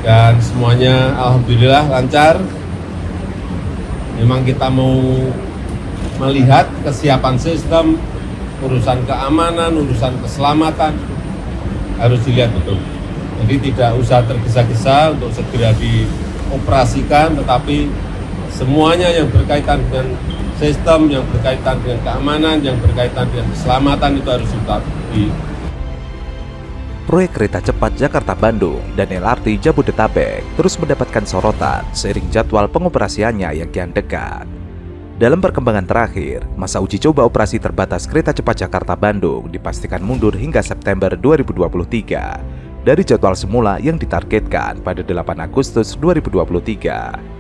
dan semuanya alhamdulillah lancar. Memang kita mau melihat kesiapan sistem, urusan keamanan, urusan keselamatan harus dilihat betul. Jadi tidak usah tergesa-gesa untuk segera dioperasikan, tetapi semuanya yang berkaitan dengan sistem, yang berkaitan dengan keamanan, yang berkaitan dengan keselamatan itu harus di. Proyek kereta cepat Jakarta-Bandung dan LRT Jabodetabek terus mendapatkan sorotan seiring jadwal pengoperasiannya yang kian dekat. Dalam perkembangan terakhir, masa uji coba operasi terbatas kereta cepat Jakarta-Bandung dipastikan mundur hingga September 2023 dari jadwal semula yang ditargetkan pada 8 Agustus 2023.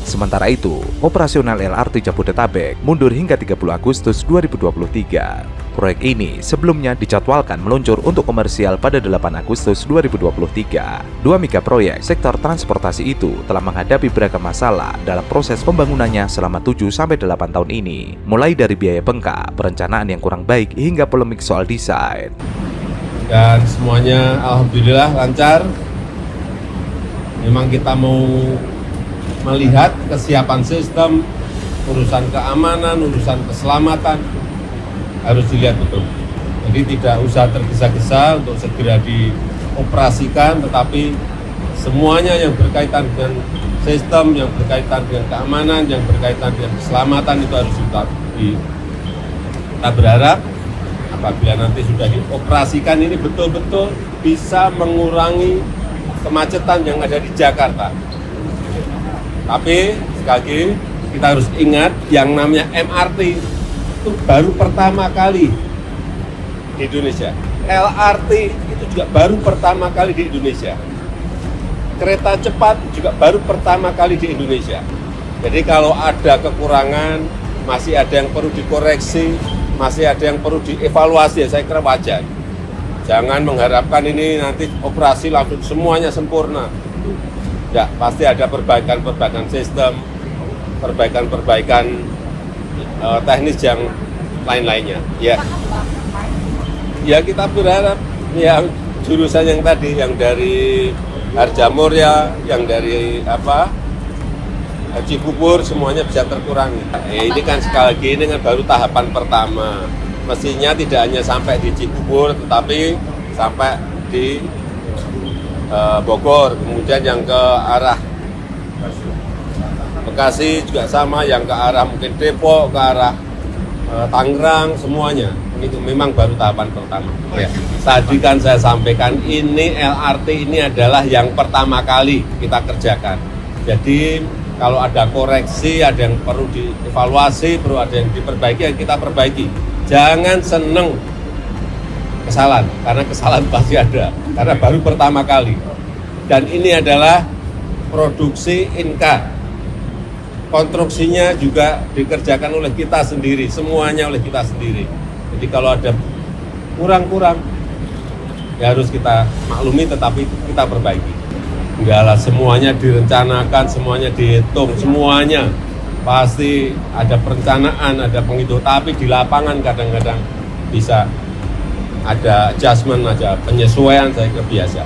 Sementara itu, operasional LRT Jabodetabek mundur hingga 30 Agustus 2023. Proyek ini sebelumnya dijadwalkan meluncur untuk komersial pada 8 Agustus 2023. Dua mega proyek sektor transportasi itu telah menghadapi beragam masalah dalam proses pembangunannya selama 7-8 tahun ini. Mulai dari biaya bengkak, perencanaan yang kurang baik, hingga polemik soal desain. Dan semuanya alhamdulillah lancar. Memang kita mau melihat kesiapan sistem, urusan keamanan, urusan keselamatan harus dilihat betul. Jadi tidak usah tergesa-gesa untuk segera dioperasikan, tetapi semuanya yang berkaitan dengan sistem, yang berkaitan dengan keamanan, yang berkaitan dengan keselamatan itu harus di. Kita berharap apabila nanti sudah dioperasikan ini betul-betul bisa mengurangi kemacetan yang ada di Jakarta. Tapi sekali lagi kita harus ingat yang namanya MRT itu baru pertama kali di Indonesia. LRT itu juga baru pertama kali di Indonesia. Kereta cepat juga baru pertama kali di Indonesia. Jadi kalau ada kekurangan, masih ada yang perlu dikoreksi, masih ada yang perlu dievaluasi, saya kira wajar. Jangan mengharapkan ini nanti operasi langsung semuanya sempurna. Ya, pasti ada perbaikan-perbaikan sistem, perbaikan-perbaikan teknis yang lain-lainnya. Ya kita berharap yang jurusan yang tadi, yang dari Harjamukti, yang dari Cibubur, semuanya bisa terkurangi. Ini kan sekali lagi ini kan baru tahapan pertama. Mestinya tidak hanya sampai di Cibubur, tetapi sampai di Bogor, kemudian yang ke arah Bekasi juga sama, yang ke arah mungkin Depok, ke arah Tangerang, semuanya. Ini memang baru tahapan pertama. Ya. Tadi kan saya sampaikan ini LRT ini adalah yang pertama kali kita kerjakan. Jadi kalau ada koreksi, ada yang perlu dievaluasi, perlu ada yang diperbaiki, yang kita perbaiki. Jangan seneng kesalahan, karena kesalahan pasti ada, karena baru pertama kali. Dan ini adalah produksi Inka, konstruksinya juga dikerjakan oleh kita sendiri, semuanya oleh kita sendiri. Jadi kalau ada kurang-kurang, ya harus kita maklumi, tetapi kita perbaiki. Enggak lah, semuanya direncanakan, semuanya dihitung, semuanya pasti ada perencanaan, ada penghitung, tapi di lapangan kadang-kadang bisa ada adjustment, ada penyesuaian, saya kira biasa.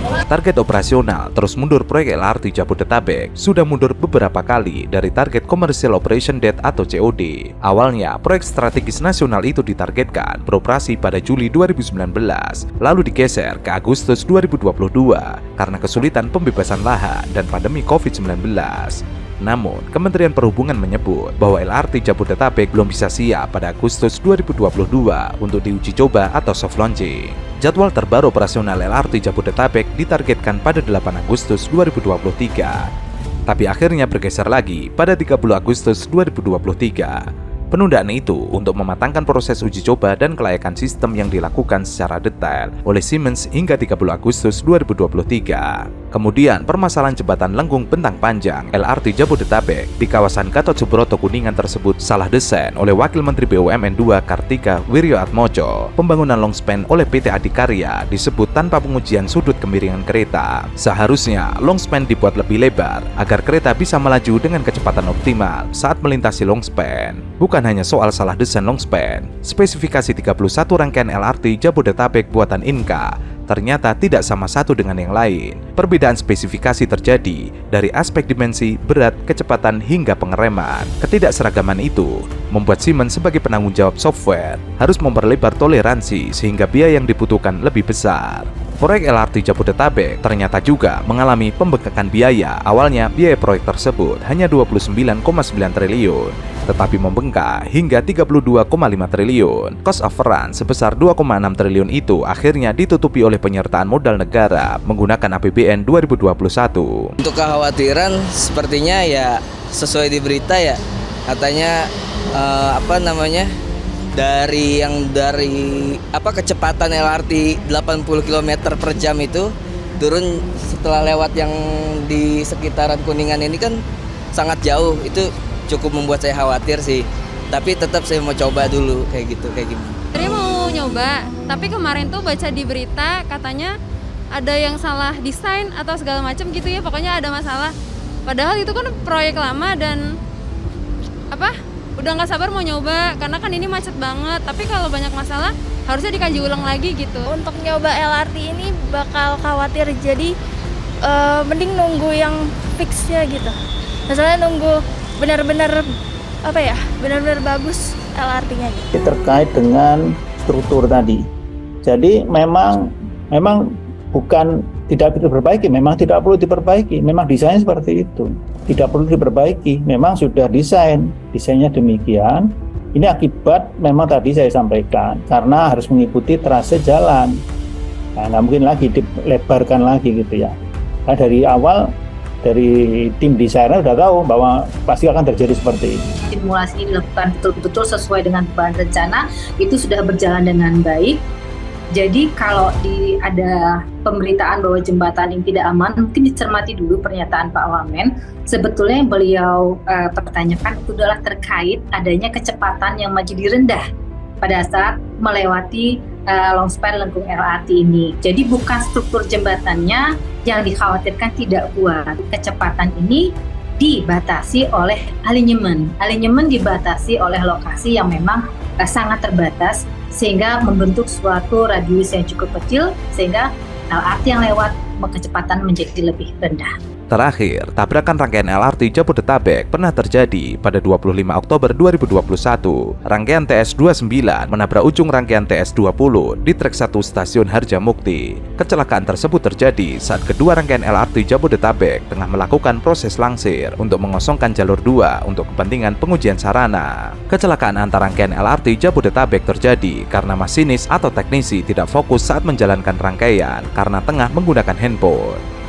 Target operasional terus mundur proyek LRT Jabodetabek sudah mundur beberapa kali dari target Commercial Operation Date atau COD. Awalnya, proyek strategis nasional itu ditargetkan beroperasi pada Juli 2019, lalu digeser ke Agustus 2022 karena kesulitan pembebasan lahan dan pandemi COVID-19. Namun, Kementerian Perhubungan menyebut bahwa LRT Jabodetabek belum bisa siap pada Agustus 2022 untuk diuji coba atau soft launching. Jadwal terbaru operasional LRT Jabodetabek ditargetkan pada 8 Agustus 2023, tapi akhirnya bergeser lagi pada 30 Agustus 2023. Penundaan itu untuk mematangkan proses uji coba dan kelayakan sistem yang dilakukan secara detail oleh Siemens hingga 30 Agustus 2023. Kemudian, permasalahan jembatan lengkung bentang panjang LRT Jabodetabek di kawasan Gatot Subroto Kuningan tersebut salah desain oleh Wakil Menteri BUMN 2 Kartika Wirjoatmojo. Pembangunan longspan oleh PT Adikarya disebut tanpa pengujian sudut kemiringan kereta. Seharusnya longspan dibuat lebih lebar agar kereta bisa melaju dengan kecepatan optimal saat melintasi longspan. Bukan hanya soal salah desain longspan, spesifikasi 31 rangkaian LRT Jabodetabek buatan Inka ternyata tidak sama satu dengan yang lain. Perbedaan spesifikasi terjadi dari aspek dimensi, berat, kecepatan, hingga pengereman. Ketidakseragaman itu membuat Siemens sebagai penanggung jawab software harus memperlebar toleransi sehingga biaya yang dibutuhkan lebih besar. Proyek LRT Jabodetabek ternyata juga mengalami pembengkakan biaya. Awalnya biaya proyek tersebut hanya 29,9 triliun, tetapi membengkak hingga 32,5 triliun. Cost overrun sebesar 2,6 triliun itu akhirnya ditutupi oleh penyertaan modal negara menggunakan APBN 2021. Untuk kekhawatiran sepertinya ya sesuai di berita ya, katanya dari kecepatan LRT 80 km per jam itu turun setelah lewat yang di sekitaran Kuningan ini kan sangat jauh. Itu cukup membuat saya khawatir sih, tapi tetap saya mau coba dulu kayak gimana. Saya mau nyoba, tapi kemarin tuh baca di berita katanya ada yang salah desain atau segala macam gitu ya, pokoknya ada masalah. Padahal itu kan proyek lama dan udah nggak sabar mau nyoba karena kan ini macet banget. Tapi kalau banyak masalah harusnya dikaji ulang lagi gitu. Untuk nyoba LRT ini bakal khawatir, jadi mending nunggu yang fixnya gitu. Misalnya nunggu benar-benar bagus LRT-nya gitu. Terkait dengan struktur tadi. Jadi memang bukan tidak diperbaiki, memang tidak perlu diperbaiki. Memang desainnya seperti itu. Tidak perlu diperbaiki, memang sudah desainnya demikian. Ini akibat memang tadi saya sampaikan, karena harus mengikuti trase jalan. Nah, nggak mungkin lagi dilebarkan lagi gitu ya. Nah, dari awal dari tim desainer sudah tahu bahwa pasti akan terjadi seperti ini. Simulasi ini dilakukan betul-betul sesuai dengan bahan rencana, itu sudah berjalan dengan baik. Jadi kalau ada pemberitaan bahwa jembatan ini tidak aman, mungkin dicermati dulu pernyataan Pak Wamen. Sebetulnya yang beliau pertanyakan itu adalah terkait adanya kecepatan yang jadi rendah pada saat melewati longspan lengkung LRT ini. Jadi bukan struktur jembatannya yang dikhawatirkan tidak kuat. Kecepatan ini dibatasi oleh alinyemen. Alinyemen dibatasi oleh lokasi yang memang sangat terbatas, sehingga membentuk suatu radius yang cukup kecil, sehingga LRT yang lewat kecepatan menjadi lebih rendah. Terakhir, tabrakan rangkaian LRT Jabodetabek pernah terjadi pada 25 Oktober 2021. Rangkaian TS29 menabrak ujung rangkaian TS20 di trek 1 stasiun Harjamukti. Kecelakaan tersebut terjadi saat kedua rangkaian LRT Jabodetabek tengah melakukan proses langsir untuk mengosongkan jalur 2 untuk kepentingan pengujian sarana. Kecelakaan antar rangkaian LRT Jabodetabek terjadi karena masinis atau teknisi tidak fokus saat menjalankan rangkaian karena tengah menggunakan handphone.